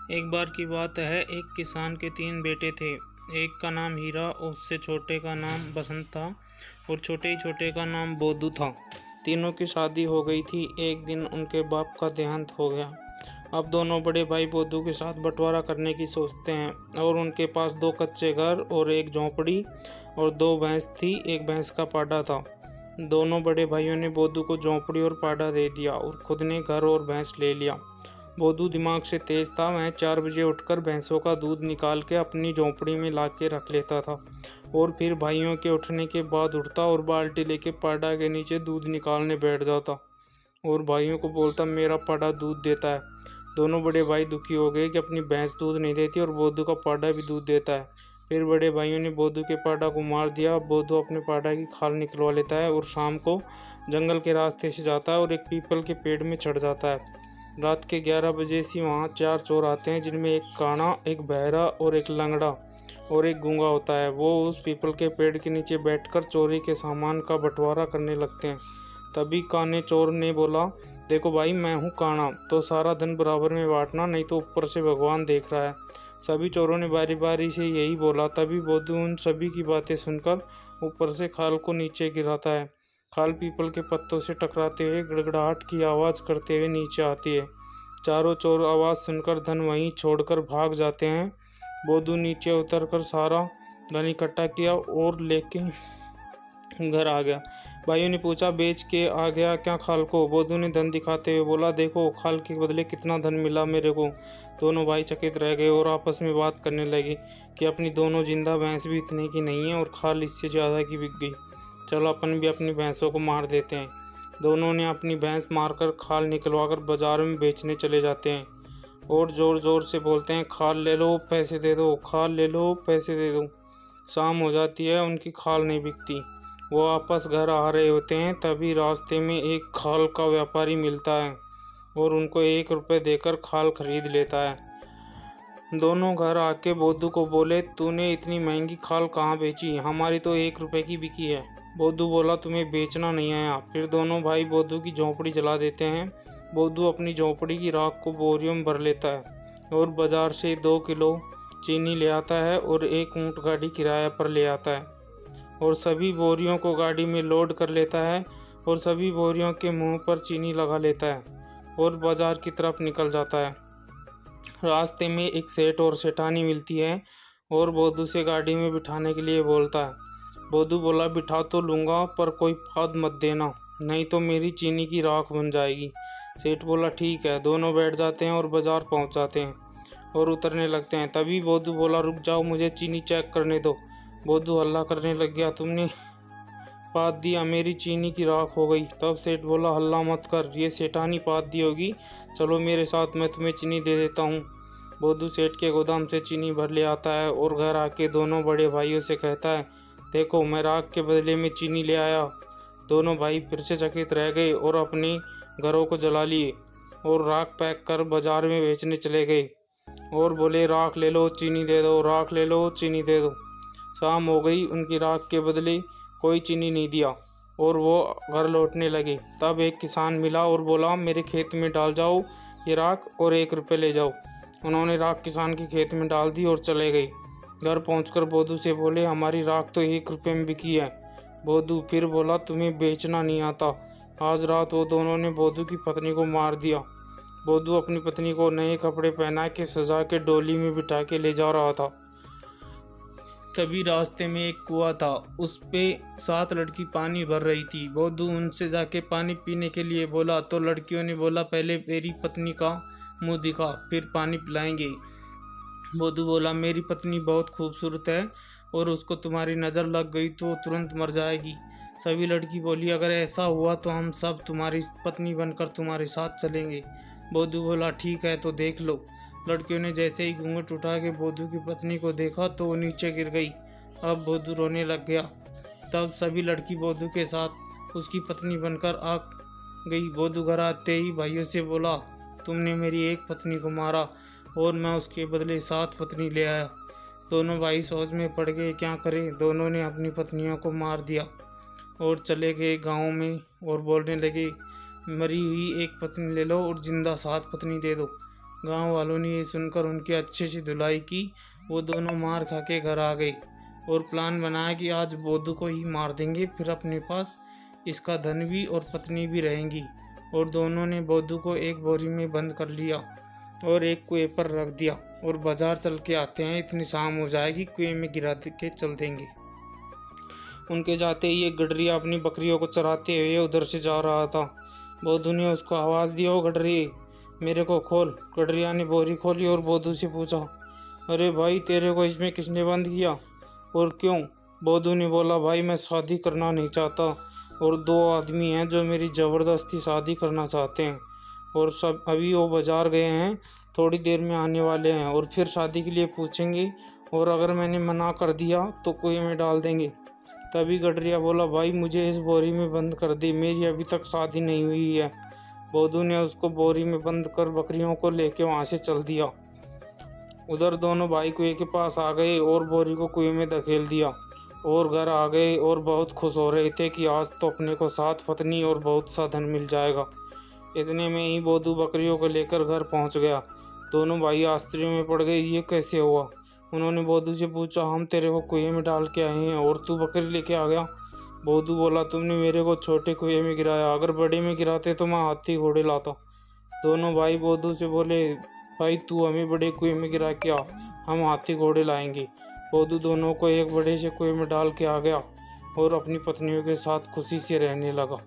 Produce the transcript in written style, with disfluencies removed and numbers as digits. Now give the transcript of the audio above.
एक बार की बात है, एक किसान के 3 बेटे थे। एक का नाम हीरा, उससे छोटे का नाम बसंत था और छोटे ही छोटे का नाम बोदू था। तीनों की शादी हो गई थी। एक दिन उनके बाप का देहांत हो गया। अब दोनों बड़े भाई बोदू के साथ बंटवारा करने की सोचते हैं और उनके पास 2 कच्चे घर और एक झोंपड़ी और 2 भैंस थी। एक भैंस का पाड़ा था। दोनों बड़े भाइयों ने बोदू को झोंपड़ी और पाड़ा दे दिया और खुद ने घर और भैंस ले लिया। बोदू दिमाग से तेज था। वह 4 बजे उठकर भैंसों का दूध निकाल के अपनी झोंपड़ी में ला के रख लेता था और फिर भाइयों के उठने के बाद उठता और बाल्टी लेके पाड़ा के नीचे दूध निकालने बैठ जाता और भाइयों को बोलता, मेरा पाड़ा दूध देता है। दोनों बड़े भाई दुखी हो गए कि अपनी भैंस दूध नहीं देती और बोदू का पाड़ा भी दूध देता है। फिर बड़े भाइयों ने बोदू के पाड़ा को मार दिया। बोदू अपने पाड़ा की खाल निकलवा लेता है और शाम को जंगल के रास्ते से जाता है और एक पीपल के पेड़ में चढ़ जाता है। रात के 11 बजे से वहाँ 4 चोर आते हैं, जिनमें एक काना, एक बहरा और एक लंगड़ा और एक गूंगा होता है। वो उस पीपल के पेड़ के नीचे बैठकर चोरी के सामान का बंटवारा करने लगते हैं। तभी काने चोर ने बोला, देखो भाई, मैं हूँ काना, तो सारा धन बराबर में बांटना, नहीं तो ऊपर से भगवान देख रहा है। सभी चोरों ने बारी बारी से यही बोला। तभी बोदू उन सभी की बातें सुनकर ऊपर से खाल को नीचे गिराता है। खाल पीपल के पत्तों से टकराते हुए गड़गड़ाहट की आवाज़ करते हुए नीचे आती है। चारों चोर आवाज़ सुनकर धन वहीं छोड़कर भाग जाते हैं। बोदू नीचे उतरकर सारा धन इकट्ठा किया और लेके घर आ गया। भाइयों ने पूछा, बेच के आ गया क्या खाल को? बोदू ने धन दिखाते हुए बोला, देखो खाल के बदले कितना धन मिला मेरे को। दोनों भाई चकित रह गए और आपस में बात करने लगे कि अपनी दोनों जिंदा भैंस भी इतने की नहीं है और खाल इससे ज़्यादा की बिक गई। चलो अपन भी अपनी भैंसों को मार देते हैं। दोनों ने अपनी भैंस मारकर खाल निकलवाकर बाजार में बेचने चले जाते हैं और ज़ोर ज़ोर से बोलते हैं, खाल ले लो पैसे दे दो, खाल ले लो पैसे दे दो। शाम हो जाती है, उनकी खाल नहीं बिकती। वो वापस घर आ रहे होते हैं। तभी रास्ते में एक खाल का व्यापारी मिलता है और उनको 1 रुपये देकर खाल खरीद लेता है। दोनों घर आके बोदू को बोले, तूने इतनी महंगी खाल कहाँ बेची? हमारी तो 1 रुपये की बिकी है। बोदू बोला, तुम्हें बेचना नहीं आया। फिर दोनों भाई बोदू की झोंपड़ी जला देते हैं। बोदू अपनी झोंपड़ी की राख को बोरियों में भर लेता है और बाजार से 2 किलो चीनी ले आता है और 1 ऊँट गाड़ी किराया पर ले आता है और सभी बोरियों को गाड़ी में लोड कर लेता है और सभी बोरियों के मुंह पर चीनी लगा लेता है और बाजार की तरफ निकल जाता है। रास्ते में एक सेठ और सेठानी मिलती है और बोदू से गाड़ी में बिठाने के लिए बोलता है। बोदू बोला, बिठा तो लूँगा पर कोई फाद मत देना, नहीं तो मेरी चीनी की राख बन जाएगी। सेठ बोला, ठीक है। दोनों बैठ जाते हैं और बाजार पहुंच जाते हैं और उतरने लगते हैं। तभी बोदू बोला, रुक जाओ, मुझे चीनी चेक करने दो। बोदू हल्ला करने लग गया, तुमने पाद दिया, मेरी चीनी की राख हो गई। तब सेठ बोला, हल्ला मत कर, ये सेठानी पाद दी होगी, चलो मेरे साथ, मैं तुम्हें चीनी दे देता हूँ। बोदू सेठ के गोदाम से चीनी भर ले आता है और घर आके दोनों बड़े भाइयों से कहता है, देखो मैं राख के बदले में चीनी ले आया। दोनों भाई फिर से चकित रह गए और अपने घरों को जला लिए और राख पैक कर बाजार में बेचने चले गए और बोले, राख ले लो चीनी दे दो, राख ले लो चीनी दे दो। शाम हो गई, उनकी राख के बदले कोई चीनी नहीं दिया और वो घर लौटने लगे। तब एक किसान मिला और बोला, मेरे खेत में डाल जाओ ये राख और 1 रुपये ले जाओ। उन्होंने राख किसान के खेत में डाल दी और चले गए। घर पहुंचकर बोदू से बोले, हमारी राख तो 1 रुपये में बिकी है। बोदू फिर बोला, तुम्हें बेचना नहीं आता। आज रात वो दोनों ने बोदू की पत्नी को मार दिया। बोदू अपनी पत्नी को नए कपड़े पहना के सजा के डोली में बिठा के ले जा रहा था। तभी रास्ते में एक कुआं था, उस पे 7 लड़की पानी भर रही थी। बोदू उनसे जाके पानी पीने के लिए बोला तो लड़कियों ने बोला, पहले मेरी पत्नी का मुंह दिखा, फिर पानी पिलाएंगे। बोदू बोला, मेरी पत्नी बहुत खूबसूरत है और उसको तुम्हारी नज़र लग गई तो तुरंत मर जाएगी। सभी लड़की बोली, अगर ऐसा हुआ तो हम सब तुम्हारी पत्नी बनकर तुम्हारे साथ चलेंगे। बोदू बोला, ठीक है तो देख लो। लड़कियों ने जैसे ही घूंघट उठा के बोदू की पत्नी को देखा तो वो नीचे गिर गई। अब बोदू रोने लग गया। तब सभी लड़की बोदू के साथ उसकी पत्नी बनकर आ गई। बोदू घर आते ही भाइयों से बोला, तुमने मेरी एक पत्नी को मारा और मैं उसके बदले 7 पत्नी ले आया। दोनों भाई सोच में पड़ गए, क्या करें। दोनों ने अपनी पत्नियों को मार दिया और चले गए गांव में और बोलने लगे, मरी हुई 1 पत्नी ले लो और जिंदा 7 पत्नी दे दो। गांव वालों ने ये सुनकर उनकी अच्छी सी धुलाई की। वो दोनों मार खा के घर आ गए और प्लान बनाया कि आज बोधू को ही मार देंगे, फिर अपने पास इसका धन भी और पत्नी भी रहेंगी। और दोनों ने बोधू को एक बोरी में बंद कर लिया और एक कुएं पर रख दिया और बाजार चल के आते हैं, इतनी शाम हो जाएगी, कुएं में गिरा के चल देंगे। उनके जाते ही एक गडरिया अपनी बकरियों को चराते हुए उधर से जा रहा था। बोधू ने उसको आवाज़ दी, ओ गडरी, मेरे को खोल। गडरिया ने बोरी खोली और बोधू से पूछा, अरे भाई, तेरे को इसमें किसने बंद किया और क्यों? बोधू ने बोला, भाई मैं शादी करना नहीं चाहता और 2 आदमी हैं जो मेरी ज़बरदस्ती शादी करना चाहते हैं और सब अभी वो बाजार गए हैं, थोड़ी देर में आने वाले हैं और फिर शादी के लिए पूछेंगे और अगर मैंने मना कर दिया तो कुएं में डाल देंगे। तभी गडरिया बोला, भाई मुझे इस बोरी में बंद कर दे, मेरी अभी तक शादी नहीं हुई है। बोधू ने उसको बोरी में बंद कर बकरियों को लेके वहाँ से चल दिया। उधर दोनों भाई कुएं के पास आ गए और बोरी को कुएं में धकेल दिया और घर आ गए और बहुत खुश हो रहे थे कि आज तो अपने को 7 पत्नी और बहुत सा धन मिल जाएगा। इतने में ही बोधू बकरियों को लेकर घर पहुंच गया। दोनों भाई आश्चर्य में पड़ गए, ये कैसे हुआ? उन्होंने बोधू से पूछा, हम तेरे को कुएं में डाल के आए हैं और तू बकरी लेके आ गया? बोधू बोला, तुमने मेरे को छोटे कुएं में गिराया, अगर बड़े में गिराते तो मैं हाथी घोड़े लाता। दोनों भाई बोधू से बोले, भाई तू हमें बड़े कुएं में गिरा के आ, हम हाथी घोड़े लाएंगे। बोधू दोनों को एक बड़े से कुएं में डाल के आ गया और अपनी पत्नियों के साथ खुशी से रहने लगा।